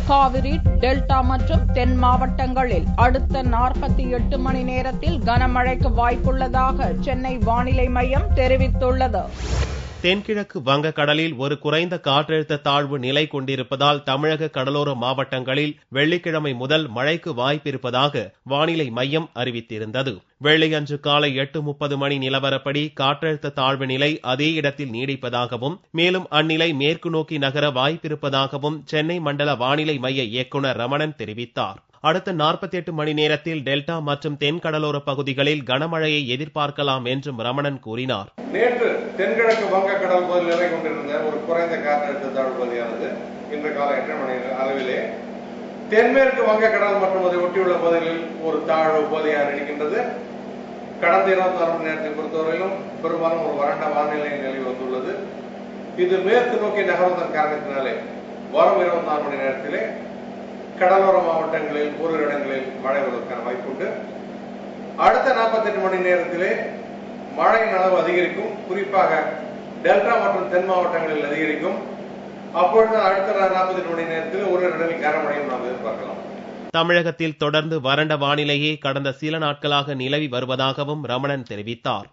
Kaveri, delta மற்றும் தென் மாவட்டங்களில் அடுத்த 48 மணி நேரத்தில் கனமழைக்கு வாய்ப்புள்ளதாக சென்னை வானிலை மையம் தெரிவித்துள்ளது. தென்கிழக்கு வங்கக்கடலில் ஒரு குறைந்த காற்றழுத்த தாழ்வு நிலை கொண்டிருப்பதால் தமிழக கடலோர மாவட்டங்களில் வெள்ளிக்கிழமை முதல் மழைக்கு வாய்ப்பிருப்பதாக வானிலை மையம் அறிவித்திருந்தது. வெள்ளியன்று காலை 8:30 மணி நிலவரப்படி காற்றழுத்த தாழ்வு நிலை அதே இடத்தில் நீடிப்பதாகவும் மேலும் அந்நிலை மேற்கு நோக்கி நகர வாய்ப்பிருப்பதாகவும் சென்னை மண்டல வானிலை மைய இயக்குநர் ரமணன் தெரிவித்தார். அடுத்த 48 மணி நேரத்தில் டெல்டா மற்றும் தென் கடலோர பகுதிகளில் கனமழையை எதிர்பார்க்கலாம் என்றும் ரமணன் கூறினார். நேற்று தென்கிழக்கு வங்கக்கடல் பகுதியில் நிலை கொண்டிருந்த ஒரு குறைந்த காற்றழுத்த தாழ்வு பகுதியானது இன்று காலை 8 மணி அளவிலே தென்மேற்கு வங்கக்கடல் மற்றும் அதை ஒட்டியுள்ள பகுதிகளில் ஒரு தாழ்வு பகுதியாக நீடிக்கின்றது. கடந்த 24 மணி நேரத்தை பொறுத்தவரையிலும் பெரும்பாலும் ஒரு வறண்ட வானிலை நிலவி வந்துள்ளது. இது மேற்கு நோக்கி நகர்வதன் காரணத்தினாலே வரும் 24 மணி நேரத்திலே கடலோர மாவட்டங்களில் ஓரிரு இடங்களில் மழை வருவதற்கான வாய்ப்புண்டு. அடுத்த 48 மணி நேரத்திலே மழையின் அளவு அதிகரிக்கும். குறிப்பாக டெல்டா மற்றும் தென் மாவட்டங்களில் அதிகரிக்கும். அப்பொழுது அடுத்த 48 மணி நேரத்தில் ஓரிரு இடங்களில் கனமழையும் நாம் எதிர்பார்க்கலாம். தமிழகத்தில் தொடர்ந்து வறண்ட வானிலையே கடந்த சில நாட்களாக நிலவி வருவதாகவும் ரமணன் தெரிவித்தார்.